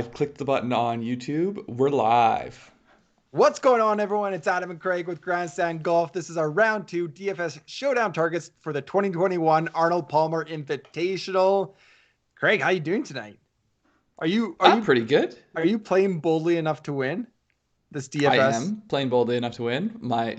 I've clicked the button on YouTube. We're live. What's going on, everyone? It's Adam and Craig with Grandstand Golf. This is our round 2 DFS Showdown targets for the 2021 Arnold Palmer Invitational. Craig, how you doing tonight? Are you are I'm you pretty good. are you playing boldly enough to win this I DFS? am playing boldly enough to win. My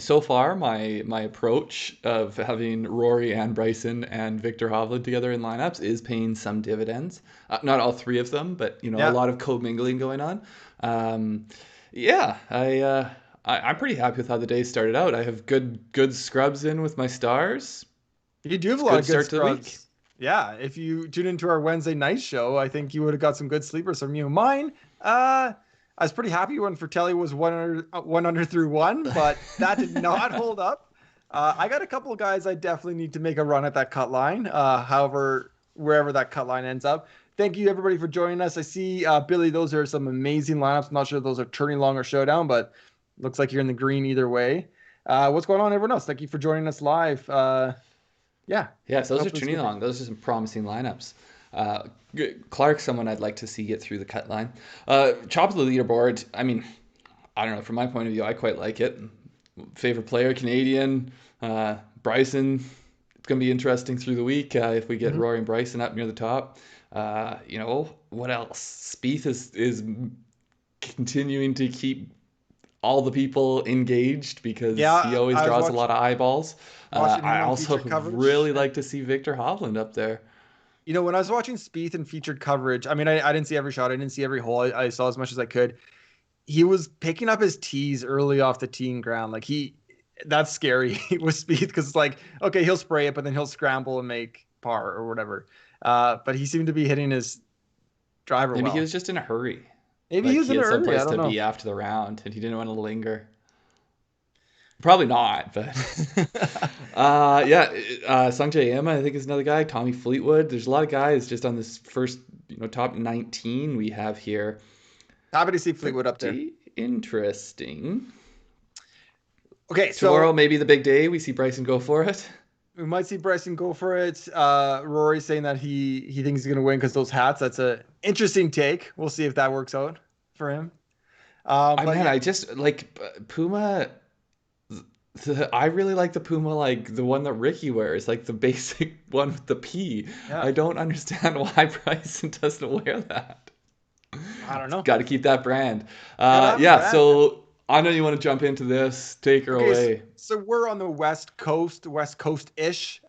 approach of having Rory and Bryson and Victor Hovland together in lineups is paying some dividends. Not all three of them, but a Yeah, lot of commingling going on. Um, yeah, I'm pretty happy with how the day started out. I have good scrubs in with my stars. you do have It's a a lot good of good start to the week. scrubs. Yeah, if you tune into our Wednesday night show, I think you would have got some good sleepers from you. Mine, I was pretty happy when Fratelli was one under through one, but that did not hold up. I got a couple of guys I definitely need to make a run at that cut line. However, wherever that cut line ends up. Thank you everybody for joining us. I see Billy, those are some amazing lineups. I'm not sure if those are turning long or showdown, but looks like you're in the green either way. What's going on, everyone else? Thank you for joining us live. Yeah, Yes, those are hopefully it's a tuning good day. along. Those are some promising lineups. Clark's someone I'd like to see get through the cut line. Chop of the leaderboard. I mean, I don't know. From my point of view, I quite like it. Favorite player, Canadian. Bryson. It's going to be interesting through the week if we get Mhm. Rory and Bryson up near the top. What else? Spieth is continuing to keep all the people engaged because he Yeah, always I was draws a lot of eyeballs. watching I him on also featured coverage. really like to see Victor Hovland up there. When I was watching Spieth and featured coverage, I mean, I didn't see every shot, I didn't see every hole. I saw as much as I could. He was picking up his tees early off the teeing ground. That's scary with Spieth because it's like, okay, he'll spray it, but then he'll scramble and make par or whatever. But he seemed to be hitting his driver Maybe he well. was just in a hurry. Maybe he Like was he in a had hurry. I someplace don't to know. be after the round and he didn't want to linger. Probably not, but yeah. Sungjae I think is another guy. Tommy Fleetwood. There's a lot of guys just on this first, top 19 we have here. Happy to see Fleetwood up there. Pretty interesting. Okay, Tomorrow, so maybe the big day. We see Bryson go for it. we might see Bryson go for it. Rory saying that he thinks he's going to win because those hats. That's a interesting take. We'll see if that works out for him. But Man, yeah, I just like Puma. I really like the Puma, like the one that Ricky wears, like the basic one with the P. yeah, I don't understand why Bryson doesn't wear that. I don't know. Got to keep that brand. Gotta have a Yeah, brand, man. so I know you want to jump into this. Take her Okay, away. so we're on the West Coast ish.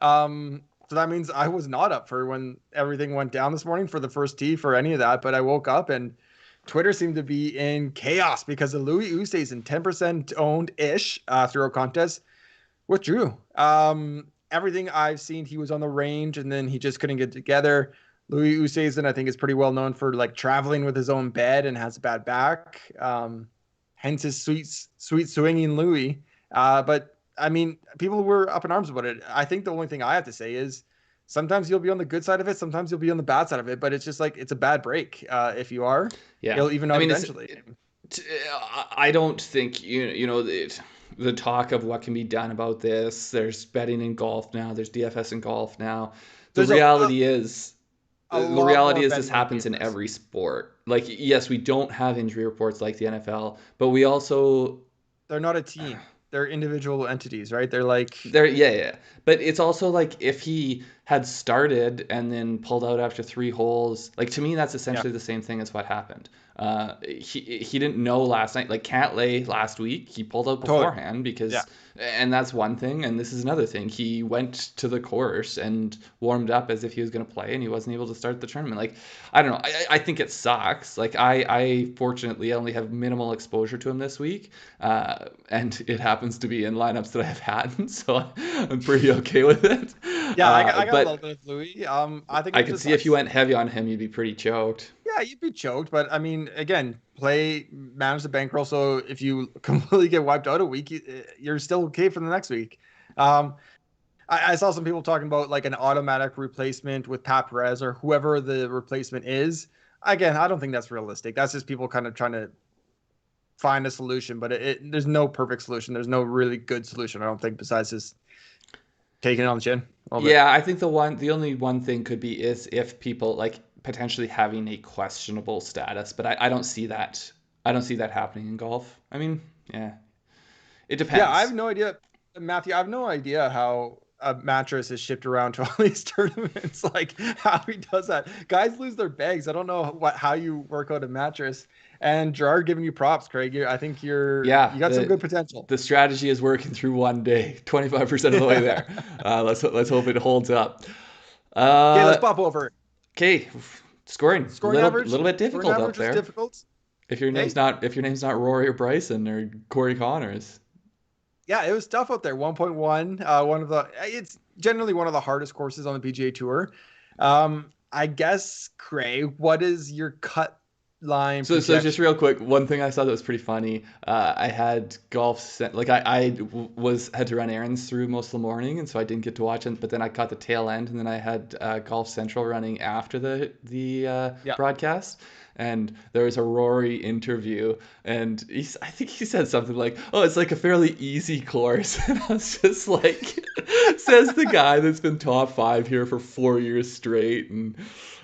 So that means I was not up for when everything went down this morning for the first tee for any of that. But I woke up and Twitter seemed to be in chaos because the Louis Oosthuizen 10% owned ish through a contest withdrew. Everything I've seen, he was on the range and then he just couldn't get together. Louis Oosthuizen, I think, is pretty well known for like traveling with his own bed and has a bad back. Hence his sweet swinging Louis. But I mean, people were up in arms about it. I think the only thing I have to say is sometimes you'll be on the good side of it, sometimes you'll be on the bad side of it. But it's just like it's a bad break. If you are, Yeah, it'll even I out mean, eventually. I don't think the talk of what can be done about this. There's betting in golf now. There's DFS in golf now. The There's reality is a the lot reality more is this betting in happens in DFS. every sport. Like, yes, we don't have injury reports like the NFL, but we also They're not a team. They're individual entities, right? They're like, yeah. But it's also like if he had started and then pulled out after 3 holes, like to me that's yeah, essentially the same thing as what happened. He didn't know last night. Like Cantlay last week, he pulled out totally. beforehand Yeah. because, and that's one thing. And this is another thing. He went to the course and warmed up as if he was going to play, and he wasn't able to start the tournament. Like I don't know. I think it sucks. Like I fortunately only have minimal exposure to him this week, and it happens to be in lineups that I've had, so I'm pretty okay with it. Yeah, I got a little But bit of Louis. I think I it could just see if you sucks. went heavy on him, you'd be pretty choked. Yeah, you'd be choked, but I mean, again, manage the bankroll. So if you completely get wiped out a week, you're still okay for the next week. Um, I saw some people talking about like an automatic replacement with Pat Perez or whoever the replacement is. Again, I don't think that's realistic. That's just people kind of trying to find a solution, but there's no perfect solution. There's no really good solution, I don't think, besides just taking it on the chin a little bit. Yeah, I think the only one thing could be is if people like potentially having a questionable status, but I don't see that. I don't see that happening in golf. I mean, yeah, it Yeah, I have depends. no idea, Matthew. I have no idea how a mattress is shipped around to all these tournaments. Like how he does that. Guys lose their bags. I don't know how you work out a mattress. And Gerard giving you props, Craig. I think Yeah, you got some good potential. the strategy is working through one day, 25% of the way there. Let's hope it holds up. Okay, let's Uh, pop over. okay, scoring Scoring average. little bit Scoring difficult up average is there. difficult. If Okay. your name's not Rory or Bryson or Corey Connors. Yeah, it was tough out there. 1.1. It's generally one of the hardest courses on the PGA Tour. I guess, Craig, what is your cut line So just projection? real quick, one thing I saw that was pretty funny. I had like was had to run errands through most of the morning, and so I didn't get to watch it. But then I caught the tail end, and then I had Golf Central running after the Yeah. broadcast. And there was a Rory interview, and I think he said something like, "Oh, it's like a fairly easy course," and I was just like, "Says the guy that's been top 5 here for 4 years straight," and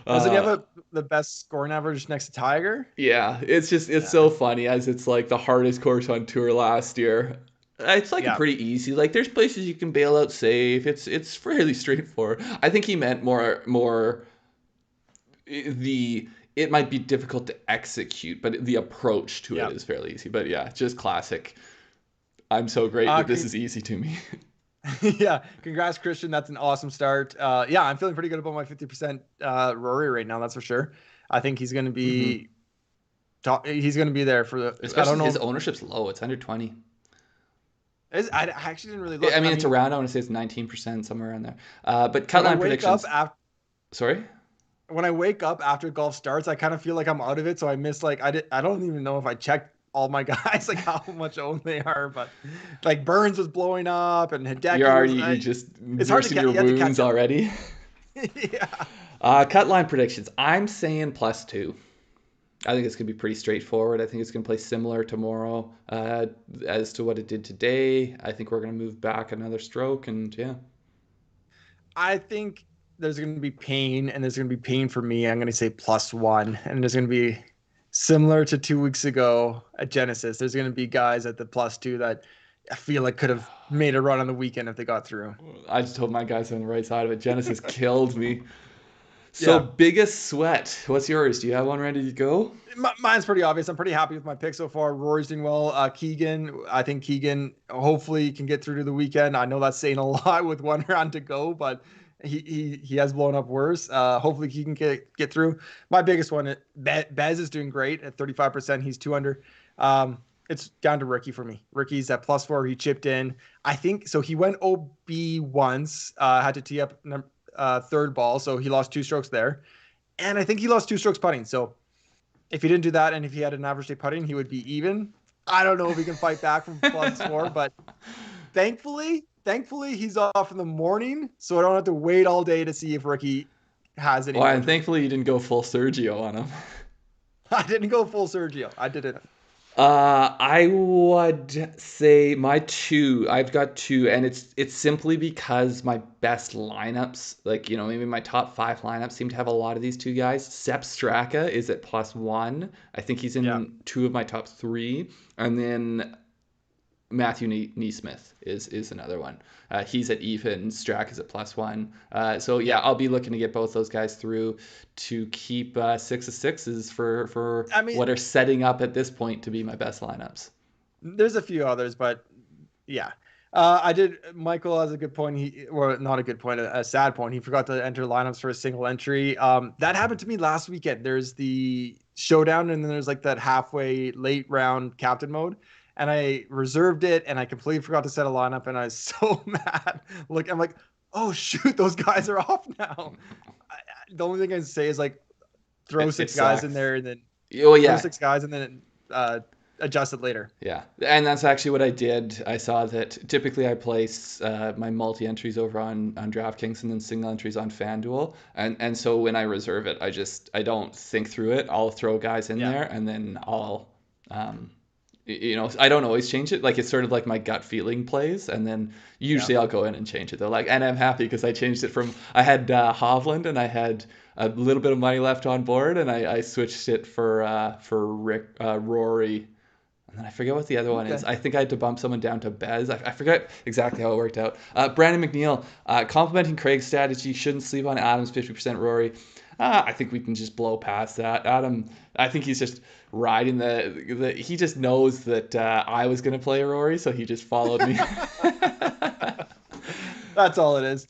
Doesn't he have uh, the best scoring average next to Tiger? yeah, it's Yeah. so funny as it's like the hardest course on tour last year. It's like a Yeah. pretty easy. Like there's places you can bail out safe. It's fairly straightforward. I think he meant more the it might be difficult to execute, but the approach to it Yeah. is fairly easy. But yeah, just classic. I'm so great that this Con- is easy to me. yeah. Congrats, Christian. That's an awesome start. Yeah, I'm feeling pretty good about my 50% Rory right now. That's for sure. I think he's going to hmm be he's going to be there for the. I don't Especially his know. ownership's low. It's under 20. I actually didn't really I look. mean, I it's mean, around. I want to say it's 19% somewhere around there. But cut when I line wake up predictions. after Sorry. when I wake up after golf starts, I kind of feel like I'm out of it. So I miss like I don't even know if I checked all my guys like how much owned they are, but like Burns was blowing up and Hideki was. You're just It's hard to nursing get. your You have to catch wounds up. already. Yeah. Cut line predictions. I'm saying +2. I think it's going to be pretty straightforward. I think it's going to play similar tomorrow as to what it did today. I think we're going to move back another stroke, and yeah. I think there's going to be pain, and there's going to be pain for me. I'm going to say +1, and there's going to be similar to 2 weeks ago at Genesis. There's going to be guys at the +2 that I feel like could have made a run on the weekend if they got through. I just told my guys on the right side of it. Genesis killed me. So Yeah, biggest sweat. What's yours? Do you have one ready to go? mine's pretty obvious. I'm pretty happy with my pick so far. Rory's doing well. Keegan, I think Keegan hopefully can get through to the weekend. I know that's saying a lot with one round to go, but he has blown up worse. Hopefully he can get through. My biggest one, Bez is doing great at 35%. He's 200. It's down to Ricky for me. Ricky's at +4. He chipped in. I think so. He went OB once. Had to tee up third ball, so he lost 2 strokes there, and I think he lost 2 strokes putting. So if he didn't do that, and if he had an average day putting, he would be even. I don't know if he can fight back from +4, but thankfully he's off in the morning, so I don't have to wait all day to see if Ricky has any Well, more and to. thankfully you didn't go full Sergio on him. I didn't go full Sergio. I did it. I would say my two. I've got two, and it's simply because my best lineups, like maybe my top 5 lineups, seem to have a lot of these two guys. Sepp Straka is at +1. I think he's Yeah. in 2 of my top 3, and then Matthew Neesmith is another one. He's at even. Strack is at +1. So yeah, Yeah. I'll be looking to get both those guys through to keep 6 of 6s for I mean, what are setting up at this point to be my best lineups. there's a few others, but yeah. I did. Michael has a good point. Or not a good point, a sad point. He forgot to enter lineups for a single entry. That happened to me last weekend. There's the showdown, and then there's like that halfway late round captain mode. And I reserved it, and I completely forgot to set a lineup, and I was so mad. Look, I'm like, oh shoot, those guys are off now. The only thing I can say is like throw It 6 guys in sucks. there, and then Oh throw yeah, 6 guys, and then adjust it later. yeah, and that's actually what I did. I saw that typically I place my multi entries over on DraftKings and then single entries on FanDuel, and so when I reserve it, I don't think through it. I'll throw guys in Yeah. there and then I'll um, I don't always change it. Like, it's sort of like my gut feeling plays, and then Yeah. usually I'll go in and change it though. Like, and I'm happy because I changed it from, I had Hovland and I had a little bit of money left on board, and I switched it for Rory, and then I forget what the other one is. Okay. I think I had to bump someone down to Bez. I forget exactly how it worked out. Brandon McNeil, complimenting Craig's strategy. Shouldn't sleep on Adam's 50% Rory. I think we can just blow past that. Adam, I think he's just riding he just knows that I was going to play Rory, so he just followed me. That's all it is.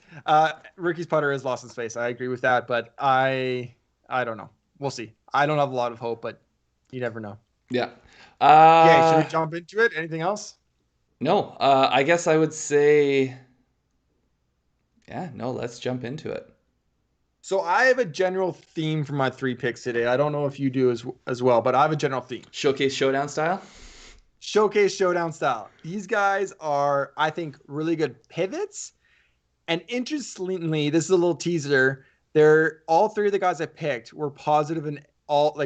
Ricky's putter has lost his face. I agree with that, but I don't know. We'll see. I don't have a lot of hope, but you never know. Yeah. Yeah, should we jump into it? Anything else? No, I guess I would say, yeah, no, let's jump into it. So I have a general theme for my 3 picks today. I don't know if you do as well, but I have a general theme. Showcase Showdown style? Showcase Showdown style. These guys are, I think, really good pivots. And interestingly, this is a little teaser. They're all 3 of the guys I picked were positive in all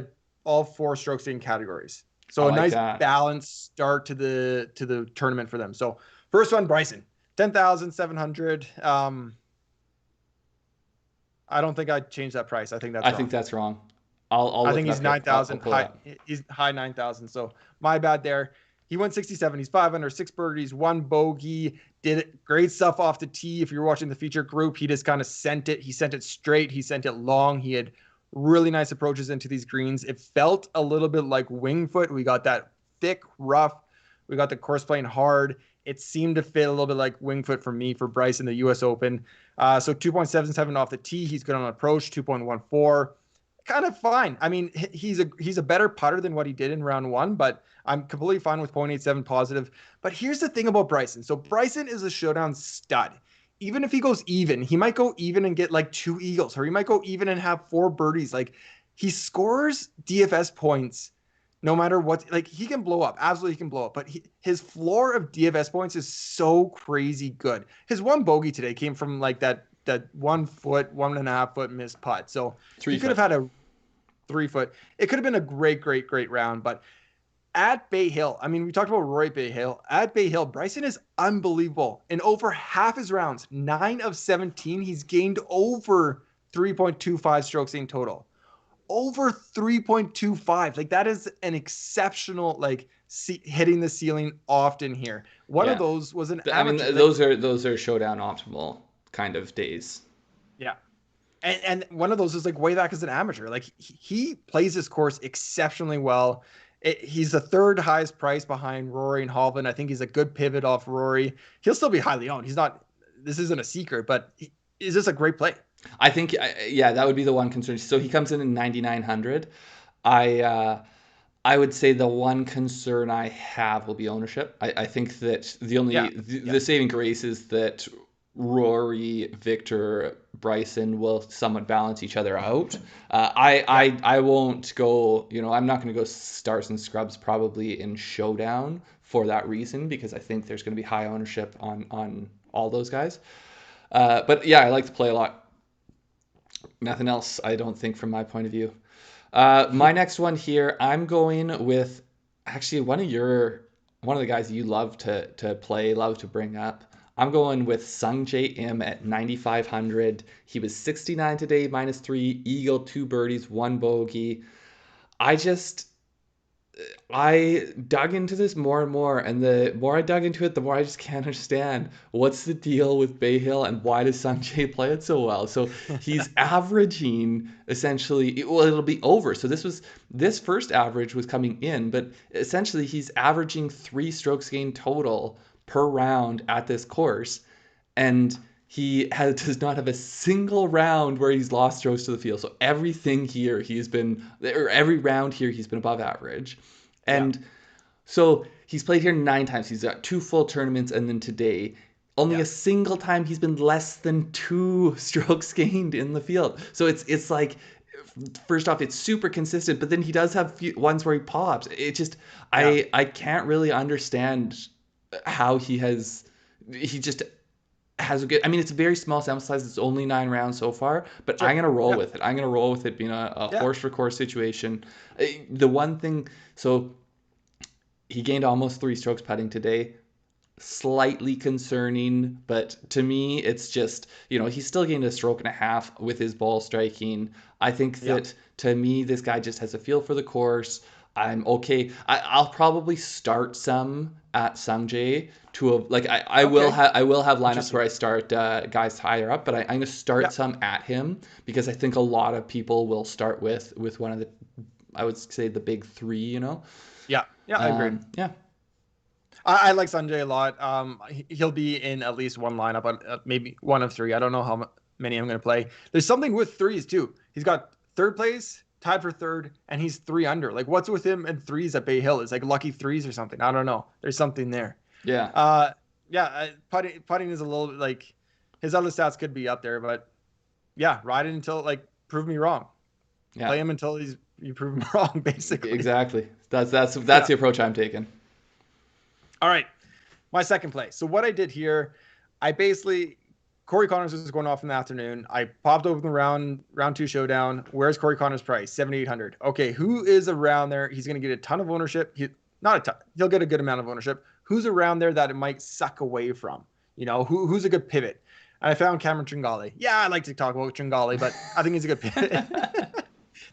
4 strokes gained categories. So a nice balanced start to the tournament for them. So first one, Bryson, 10,700. I don't think I'd change that price. I think that's wrong. I think that's wrong. I think he's 9,000. He's high 9,000. So my bad there. He went 67. He's 5 under, 6 birdies, 1 bogey. Did great stuff off the tee. If you're watching the feature group, he just kind of sent it. He sent it straight. He sent it long. He had really nice approaches into these greens. It felt a little bit like Winged Foot. We got that thick, rough. We got the course playing hard. It seemed to fit a little bit like Winged Foot for me, for Bryce in the U.S. Open. So 2.77 off the tee. He's good on approach, 2.14. Kind of fine. I mean, he's a better putter than what he did in round 1, but I'm completely fine with 0.87 positive. But here's the thing about Bryson. So Bryson is a Showdown stud. Even if he goes even, he might go even and get like 2 eagles, or he might go even and have 4 birdies. Like, he scores DFS points no matter what. Like, he can blow up. Absolutely, he can blow up. But his floor of DFS points is so crazy good. His 1 bogey today came from like that 1 foot, 1.5 foot missed putt. So he could have had a 3 foot. It could have been a great round. But at Bay Hill, I mean, we talked about Roy Bay Hill. At Bay Hill, Bryson is unbelievable. In over half his rounds, 9 of 17, he's gained over 3.25 strokes in total. Over 3.25. Like, that is an exceptional, like, hitting the ceiling often here. One of those was an amateur. I mean, those are Showdown optimal kind of days. Yeah. And one of those is like way back as an amateur. Like, he plays this course exceptionally well. He's the 3rd highest price behind Rory and Hovland. I think he's a good pivot off Rory. He'll still be highly owned. This isn't a secret, but is this a great play? I think, that would be the one concern. So he comes in at 9,900. I would say the one concern I have will be ownership. I think that the saving grace is that Rory, Victor, Bryson will somewhat balance each other out. I won't go, I'm not going to go stars and scrubs probably in Showdown for that reason, because I think there's going to be high ownership on all those guys. But yeah, I like to play a lot. Nothing else, I don't think, from my point of view. My next one here, I'm going with actually one of the guys you love to play, love to bring up. I'm going with Sungjae Im at 9,500. He was 69 today, -3, eagle, 2 birdies, 1 bogey. I dug into this more and more, and the more I dug into it, the more I just can't understand what's the deal with Bay Hill and why does Sungjae play it so well. So he's averaging essentially, it'll be over. So this first average was coming in, but essentially he's averaging 3 strokes gained total per round at this course, and he does not have a single round where he's lost strokes to the field. So every round here he's been above average. And so he's played here 9 times. He's got 2 full tournaments, and then today, only a single time he's been less than 2 strokes gained in the field. So it's like, first off, it's super consistent, but then he does have ones where he pops. I can't really understand how he just has a good, I mean, it's a very small sample size. It's only 9 rounds so far, but I'm going to roll with it. I'm going to roll with it being a horse for course situation. The one thing, so He gained almost 3 strokes putting today. Slightly concerning, but to me, it's just, he still gained a stroke and a half with his ball striking. I think Yeah. that to me, this guy just has a feel for the course. I'm okay. I'll probably start some at Sungjae like Okay. I will have lineups Interesting. where I start guys higher up, but I'm going to start Yeah. some at him because I think a lot of people will start with one of the, I would say, the big three. Yeah. Yeah. I agree. Yeah. I like Sanjay a lot. He'll be in at least one lineup, maybe one of three. I don't know how many I'm going to play. There's something with threes too. He's got third place, tied for third, and he's 3 under. Like, what's with him and threes at Bay Hill? It's like lucky threes or something. I don't know. There's something there. Yeah. Uh, yeah. Putting is a little bit like his other stats could be up there, but yeah, ride it until prove me wrong. Yeah. Play him until you prove him wrong, basically. Exactly. That's Yeah. the approach I'm taking. All right. My second play. So what I did here, I basically Corey Connors was going off in the afternoon. I popped open the round 2 showdown. Where's Corey Connors' price? 7,800. Okay, who is around there? He's going to get a ton of ownership. Not a ton. He'll get a good amount of ownership. Who's around there that it might suck away from? Who's a good pivot? And I found Cameron Tringale. Yeah, I like to talk about Tringale, but I think he's a good pivot.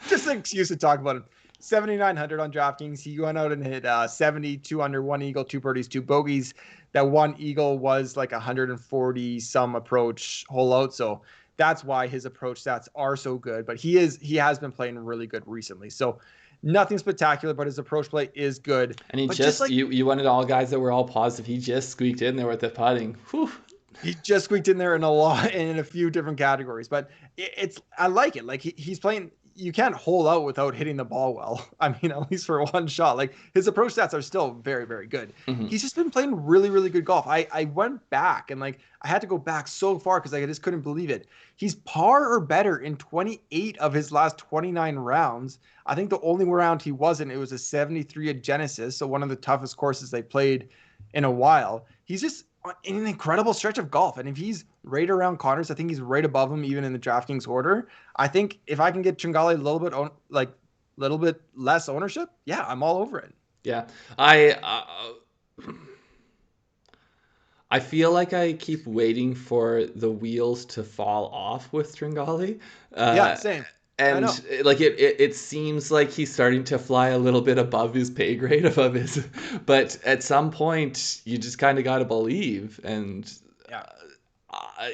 Just an excuse to talk about him. 7,900 on DraftKings. He went out and hit 70, 2 under, 1 eagle, 2 birdies, 2 bogeys. That 1 eagle was like 140 some approach hole out. So that's why his approach stats are so good. But he has been playing really good recently. So nothing spectacular, but his approach play is good. And he but just like you wanted all guys that were all positive. He just squeaked in there with the putting. Whew. He just squeaked in there in a few different categories. But I like it. Like he's playing. You can't hole out without hitting the ball well. I mean, at least for one shot. Like his approach stats are still very, very good. Mm-hmm. He's just been playing really, really good golf. I went back and I had to go back so far because I just couldn't believe it. He's par or better in 28 of his last 29 rounds. I think the only round he wasn't, it was a 73 at Genesis, so one of the toughest courses they played in a while. He's just in an incredible stretch of golf. And if he's right around Connors, I think he's right above him, even in the DraftKings order. I think if I can get Tringale a little bit less ownership, yeah, I'm all over it. Yeah. I feel like I keep waiting for the wheels to fall off with Tringale. Yeah, same. And it seems like he's starting to fly a little bit above his pay grade, but at some point you just kind of got to believe. And yeah,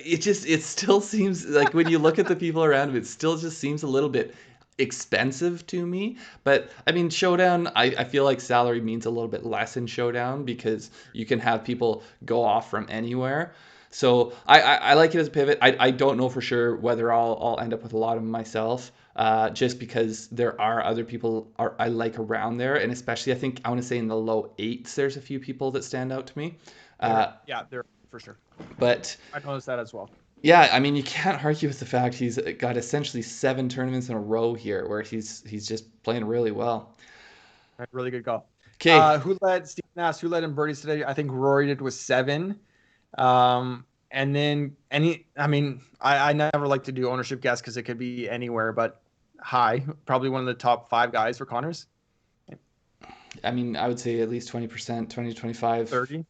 it still seems like when you look at the people around him, it still just seems a little bit expensive to me. But I mean, Showdown, I feel like salary means a little bit less in Showdown because you can have people go off from anywhere. So I like it as a pivot. I don't know for sure whether I'll end up with a lot of them myself, just because there are other people I like around there, and especially I want to say in the low 8s, there's a few people that stand out to me. Yeah, there for sure. But I noticed that as well. Yeah, I mean, you can't argue with the fact he's got essentially 7 tournaments in a row here where he's just playing really well. Really good golf. Okay. Stephen asked who led in birdies today. I think Rory did with 7. And then I never like to do ownership guess because it could be anywhere, but probably one of the top 5 guys for Connors. I mean, I would say at least 20%, 20 to 25. 30.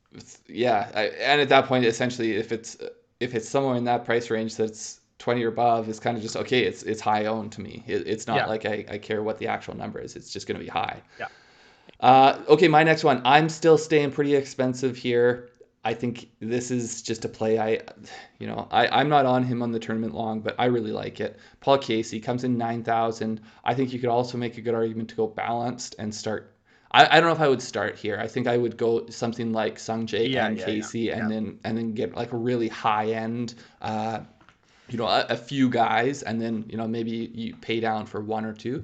Yeah, and at that point, essentially, if it's somewhere in that price range that's 20 or above, it's kind of just okay. It's high owned to me. It's not like I care what the actual number is. It's just going to be high. Yeah. Okay, my next one. I'm still staying pretty expensive here. I think this is just a play. I'm not on him on the tournament long, but I really like it. Paul Casey comes in 9,000. I think you could also make a good argument to go balanced and start. I don't know if I would start here. I think I would go something like Sungjae and Casey, and then get like a really high end, a few guys, and then maybe you pay down for 1 or 2.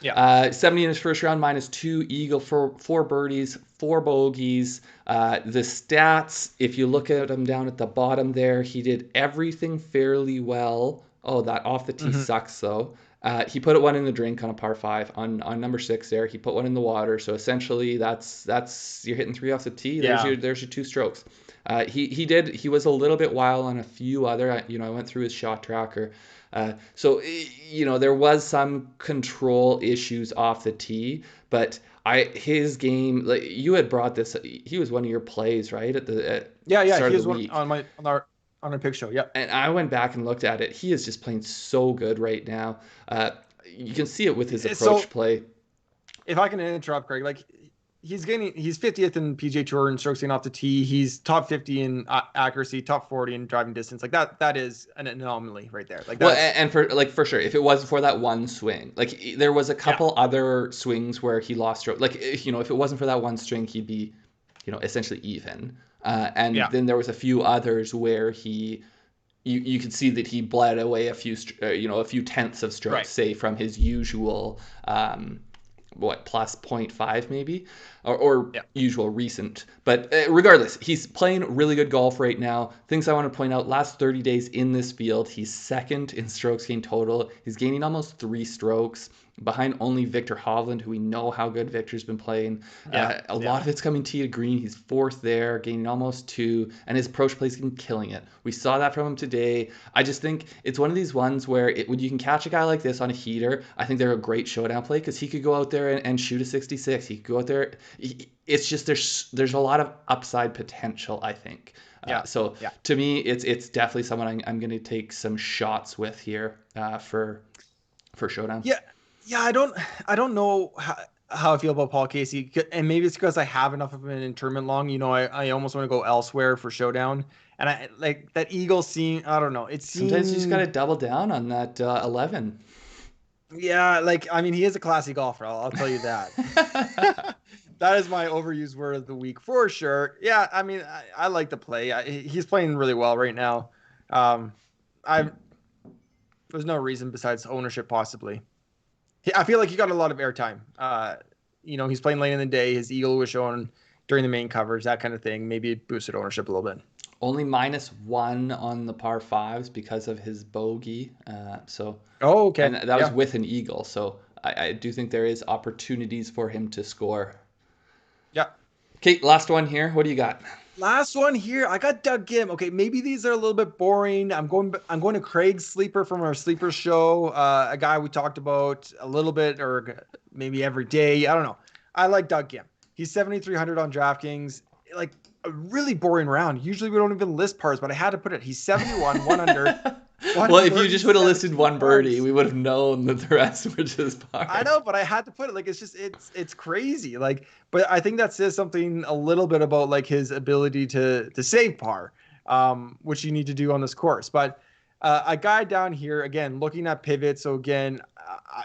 Yeah. 70 in his first round, -2 eagle for 4 birdies, 4 bogeys. The stats, if you look at him down at the bottom there, he did everything fairly well. Oh, that off the tee sucks though. He put 1 in the drink on a par 5 on number 6 there. He put 1 in the water. So essentially that's you're hitting 3 off the tee. There's your 2 strokes. He was a little bit wild on a few other. I went through his shot tracker. So there was some control issues off the tee, but his game, like you had brought this, he was one of your plays, right, at the Yeah. start He of was the one week. on our pick show. Yeah. And I went back and looked at it. He is just playing so good right now. You can see it with his approach So play. if I can interrupt, Craig, like he's 50th in PGA Tour in strokes gained off the tee. He's top 50 in accuracy, top 40 in driving distance. Like that is an anomaly right there. Like Well, that's and for sure, if it wasn't for that one swing, like there was a yeah, couple other swings where he lost stroke. Like if it wasn't for that one swing, he'd be, essentially even. And yeah, then there was a few others where you could see that he bled away a few tenths of strokes, right. say from his usual, plus 0.5 maybe, or Yeah. usual recent. But regardless, he's playing really good golf right now. Things I want to point out: last 30 days in this field, he's second in strokes gained total. He's gaining almost 3 strokes behind only Victor Hovland, who we know how good Victor's been playing. A lot of it's coming tee to green. He's fourth there, gaining almost 2, and his approach play's been killing it. We saw that from him today. I just think it's one of these ones where when you can catch a guy like this on a heater, I think they're a great showdown play because he could go out there and shoot a 66. He could go out there. It's just there's a lot of upside potential, I think. So to me, it's definitely someone I'm going to take some shots with here for Showdown. Yeah. I don't know how I feel about Paul Casey, and maybe it's because I have enough of him in tournament long. I almost want to go elsewhere for Showdown, and I like that Eagle scene. I don't know. It seems Sometimes you just got to double down on that 11. Yeah, like I mean, he is a classy golfer. I'll tell you that. That is my overused word of the week for sure. Yeah, I mean, I like the play. He's playing really well right now. I There's no reason besides ownership, possibly. I feel like he got a lot of airtime. He's playing late in the day. His eagle was shown during the main coverage, that kind of thing. Maybe it boosted ownership a little bit. Only -1 on the par fives because of his bogey. Oh, okay. And that was with an eagle. So I do think there is opportunities for him to score. Yeah. Okay, last one here. What do you got? Last one here. I got Doug Gim. Okay, maybe these are a little bit boring. I'm going to Craig's sleeper from our sleeper show. A guy we talked about a little bit, or maybe every day. I don't know. I like Doug Gim. He's 7,300 on DraftKings. Like a really boring round. Usually we don't even list pars, but I had to put it. He's 71, 1 under. Well, if you just would have listed one birdie, we would have known that the rest were just par. I know, but I had to put it. Like it's crazy. Like, but I think that says something a little bit about like his ability to save par, which you need to do on this course. But a guy down here again looking at pivot. So again,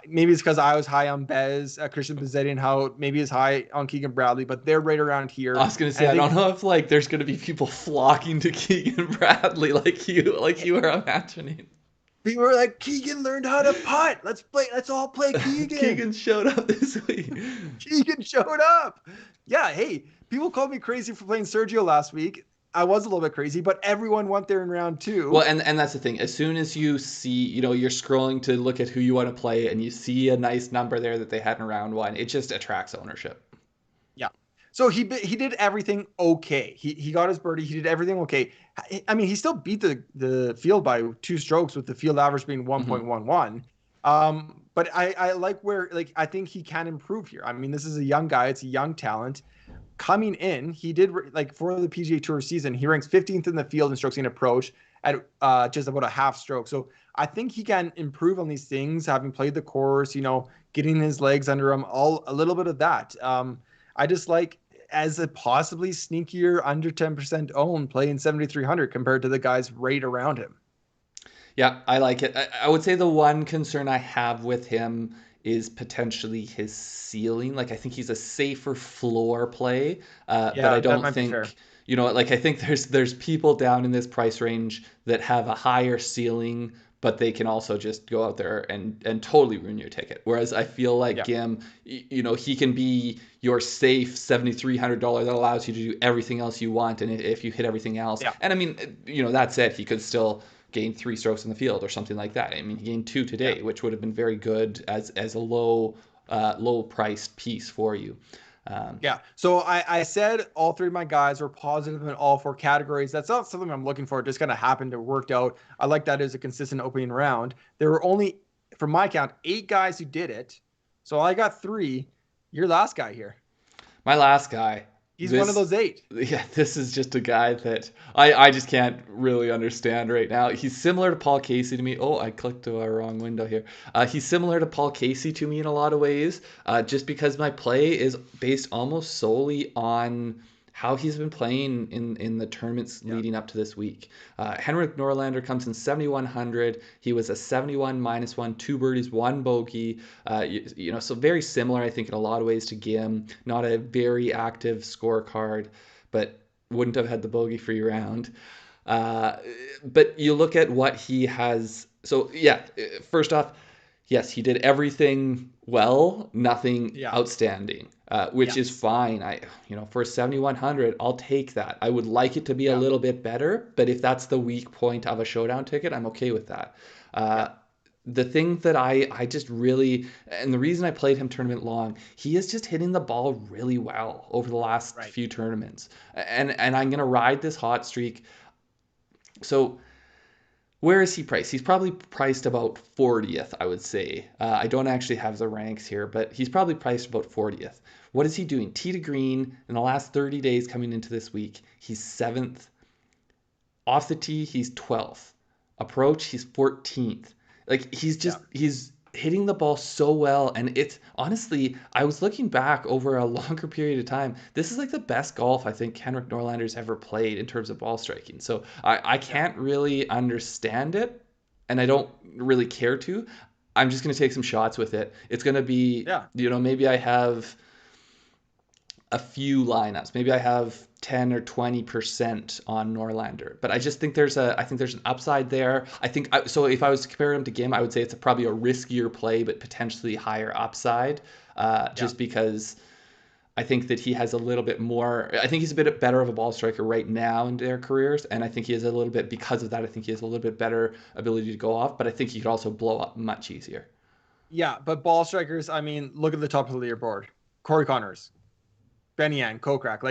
maybe it's because I was high on Bez, Christian Bezzetti, and how maybe is high on Keegan Bradley, but they're right around here. I was gonna say I don't know if like there's gonna be people flocking to Keegan Bradley like you were imagining. People were like, Keegan learned how to putt. Let's all play Keegan. Keegan showed up this week. Keegan showed up. Yeah, hey, people called me crazy for playing Sergio last week. I was a little bit crazy, but everyone went there in round 2. Well, and that's the thing. As soon as you see, you're scrolling to look at who you want to play, and you see a nice number there that they had in round 1, it just attracts ownership. Yeah. So he did everything okay. He got his birdie. He did everything okay. I mean, he still beat the field by 2 strokes with the field average being 1.11. But I like where I think he can improve here. I mean, this is a young guy. It's a young talent. Coming in, he did for the PGA Tour season, he ranks 15th in the field in strokes gained approach at just about a half stroke. So I think he can improve on these things, having played the course, getting his legs under him, a little bit of that. I just like as a possibly sneakier under 10% own playing 7,300 compared to the guys right around him. Yeah, I like it. I would say the one concern I have with him is potentially his ceiling. I think he's a safer floor play, but I don't think, I think there's people down in this price range that have a higher ceiling, but they can also just go out there and totally ruin your ticket. Whereas I feel like Gim, he can be your safe $7,300 that allows you to do everything else you want. And if you hit everything else, and I mean, that said, he could still gain 3 strokes in the field or something like that. I mean, he gained 2 today, which would have been very good as a low priced piece for you. Yeah. So I said all three of my guys were positive in all four categories. That's not something I'm looking for. It just kind of happened to work out. I like that as a consistent opening round. There were only, from my count, 8 guys who did it. So I got 3. Your last guy here. My last guy. He's one of those 8. Yeah, this is just a guy that I just can't really understand right now. He's similar to Paul Casey to me. Oh, I clicked to a wrong window here. He's similar to Paul Casey to me in a lot of ways, just because my play is based almost solely on how he's been playing in the tournaments leading up to this week. Henrik Norlander comes in 7,100. He was a 71 -1, 2 birdies, 1 bogey. So very similar, I think, in a lot of ways to Gim. Not a very active scorecard, but wouldn't have had the bogey-free round. But you look at what he has. So yeah, first off, yes, he did everything well, nothing outstanding, which is fine. For 7,100, I'll take that. I would like it to be a little bit better, but if that's the weak point of a showdown ticket, I'm okay with that. The thing that I just really, and the reason I played him tournament long, he is just hitting the ball really well over the last few tournaments. And I'm going to ride this hot streak. So where is he priced? He's probably priced about 40th, I would say. I don't actually have the ranks here, but he's probably priced about 40th. What is he doing? Tee to green in the last 30 days coming into this week, he's 7th. Off the tee, he's 12th. Approach, he's 14th. Like, he's hitting the ball so well. And it's, honestly, I was looking back over a longer period of time. This is like the best golf I think Henrik Norlander's ever played in terms of ball striking. So I can't really understand it, and I don't really care to. I'm just going to take some shots with it. It's going to be, maybe I have a few lineups. Maybe I have 10 or 20% on Norlander, but I just think there's an upside there. So if I was to compare him to Gim, I would say it's probably a riskier play, but potentially higher upside, just because I think that he has a little bit more. I think he's a bit better of a ball striker right now in their careers, and I think he has a little bit, because of that, I think he has a little bit better ability to go off, but I think he could also blow up much easier. Yeah, but ball strikers, I mean, look at the top of the leaderboard. Corey Connors, Benny Ann, Kokrak,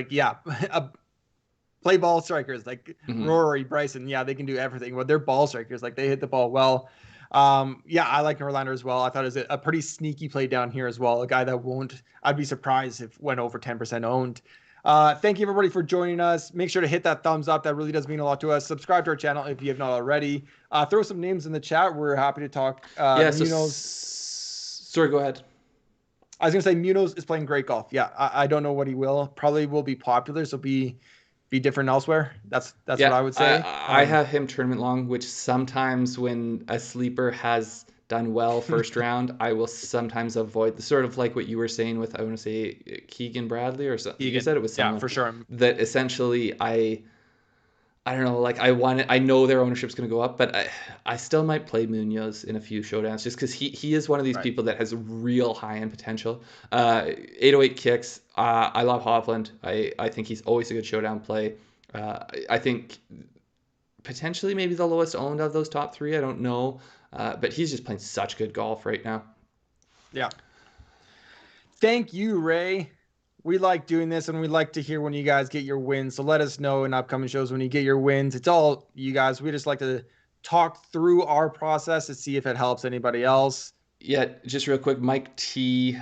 play ball strikers like Rory, Bryson. Yeah, they can do everything. Well, they're ball strikers. Like, they hit the ball well. I like Norlander as well. I thought it was a pretty sneaky play down here as well. A guy that I'd be surprised if went over 10% owned. Thank you everybody for joining us. Make sure to hit that thumbs up. That really does mean a lot to us. Subscribe to our channel if you have not already. Throw some names in the chat. We're happy to talk. Sorry, go ahead. I was going to say Munoz is playing great golf. Yeah, I don't know what he will. Probably will be popular, so be different elsewhere. That's what I would say. I have him tournament long, which sometimes when a sleeper has done well first round, I will sometimes avoid the sort of like what you were saying with, I want to say Keegan Bradley or something. You said it was someone. Yeah, for sure. That essentially I don't know, like I know their ownership's going to go up, but I still might play Munoz in a few showdowns just because he is one of these people that has real high-end potential. 808 kicks. I love Hovland. I think he's always a good showdown play. I think potentially maybe the lowest owned of those top 3. I don't know, but he's just playing such good golf right now. Yeah. Thank you, Ray. We like doing this, and we like to hear when you guys get your wins. So let us know in upcoming shows when you get your wins. It's all you guys. We just like to talk through our process to see if it helps anybody else. Yeah, just real quick, Mike T,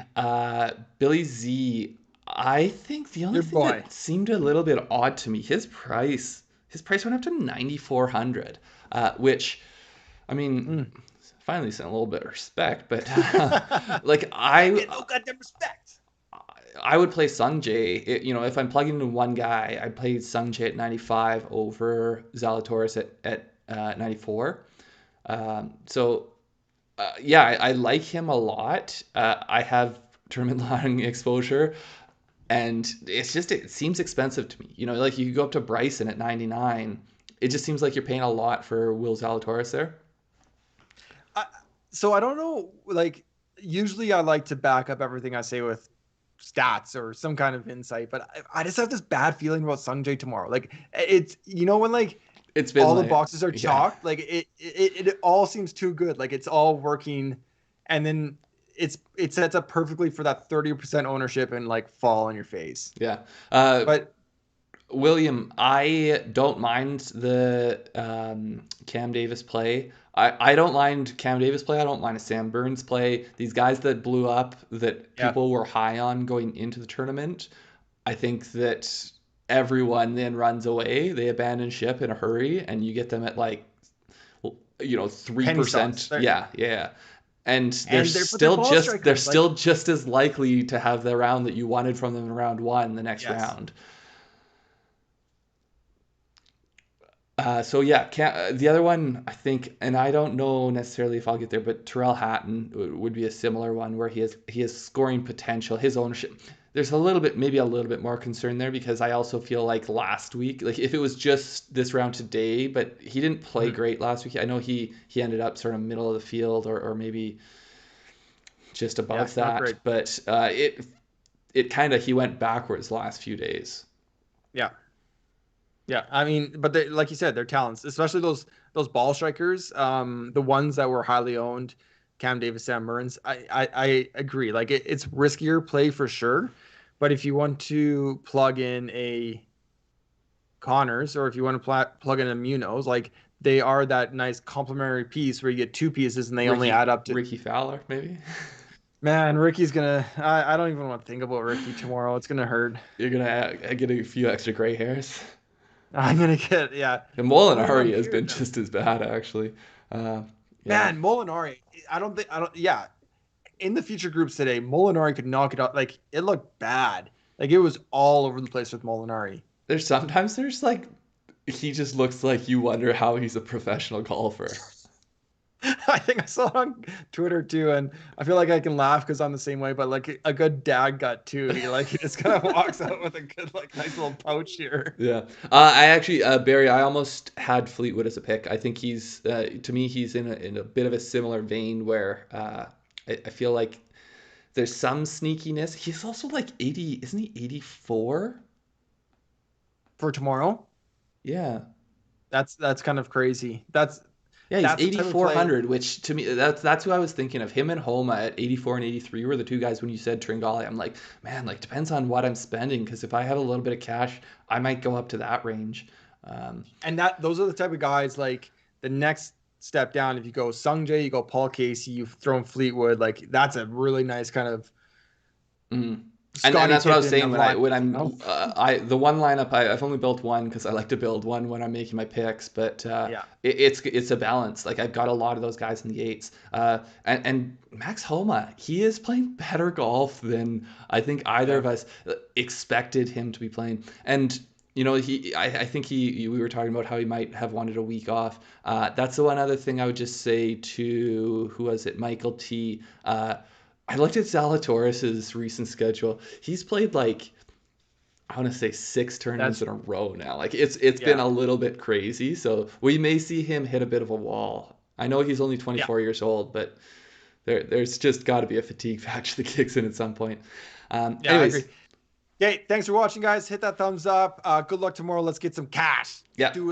Billy Z. I think the only thing that seemed a little bit odd to me, his price went up to 9,400, which, I mean, finally sent a little bit of respect, but like no goddamn respect. I would play Sungjae. If I'm plugging in one guy, I played Sungjae at 95 over Zalatoris at 94. I like him a lot. I have tournament long exposure, and it seems expensive to me. Like you go up to Bryson at 99. It just seems like you're paying a lot for Will Zalatoris there. So I don't know. Like, usually I like to back up everything I say with stats or some kind of insight, but I just have this bad feeling about Sungjae tomorrow. Like, it's when like it's been all the boxes are chalked, like it all seems too good. Like, it's all working, and then it sets up perfectly for that 30% ownership and like fall on your face. Yeah. But William, I don't mind the Cam Davis play. I don't mind Cam Davis play. I don't mind a Sam Burns play. These guys that blew up that yeah, people were high on going into the tournament, I think that everyone then runs away. They abandon ship in a hurry, and you get them at like, you know, penny stocks. 3%. Yeah, yeah. And And they're ball they're strikers. Like, still just as likely to have the round that you wanted from them in round one the next yes. round. So yeah, the other one I think, and I don't know necessarily if I'll get there, but Terrell Hatton would be a similar one where he has scoring potential. His ownership, there's maybe a little bit more concern there because I also feel like last week, like if it was just this round today, but he didn't play great last week. I know he ended up sort of middle of the field or maybe just above that, but it kind of he went backwards the last few days. Yeah. Yeah, I mean, but they, like you said, they're talents, especially those ball strikers, the ones that were highly owned, Cam Davis, Sam Burns. I agree. Like it's riskier play for sure, but if you want to plug in a Connors or if you want to plug in a Munoz, like they are that nice complementary piece where you get two pieces and they only add up to. Ricky Fowler, maybe. Man, Ricky's gonna. I don't even want to think about Ricky tomorrow. It's gonna hurt. You're gonna get a few extra gray hairs. I'm gonna get And Molinari has been just as bad actually. Yeah. Man, Molinari. Yeah, in the feature groups today, Molinari could knock it out. Like it looked bad. Like it was all over the place with Molinari. There's like he just looks like you wonder how he's a professional golfer. I think I saw it on Twitter too, and I feel like I can laugh because I'm the same way. But like a good dad gut too. He just kind of walks out with a good nice little pouch here. Yeah, I actually Barry. I almost had Fleetwood as a pick. I think he's to me he's in a bit of a similar vein where I feel like there's some sneakiness. He's also like 80, isn't he 84 for tomorrow? Yeah, that's kind of crazy. Yeah, he's 8,400, which to me, that's who I was thinking of. Him and Homa at 84 and 83 were the two guys when you said Tringale. I'm like, man, like depends on what I'm spending because if I have a little bit of cash, I might go up to that range. And those are the type of guys like the next step down. If you go Sungjae, you go Paul Casey, you've thrown Fleetwood, like that's a really nice kind of. And that's what I was saying when I'm the one lineup I've only built one because I like to build one when I'm making my picks, but it's a balance. Like I've got a lot of those guys in the eights, and Max Homa, he is playing better golf than I think either of us expected him to be playing. And you know, I think we were talking about how he might have wanted a week off. That's the one other thing I would just say to who was it, Michael T. I looked at Zalatoris's recent schedule. He's played like I want to say 6 tournaments in a row now. Like it's been a little bit crazy. So we may see him hit a bit of a wall. I know he's only 24 years old, but there's just got to be a fatigue factor that kicks in at some point. Anyways. I agree. Okay, thanks for watching, guys. Hit that thumbs up. Good luck tomorrow. Let's get some cash. Yeah. Do it.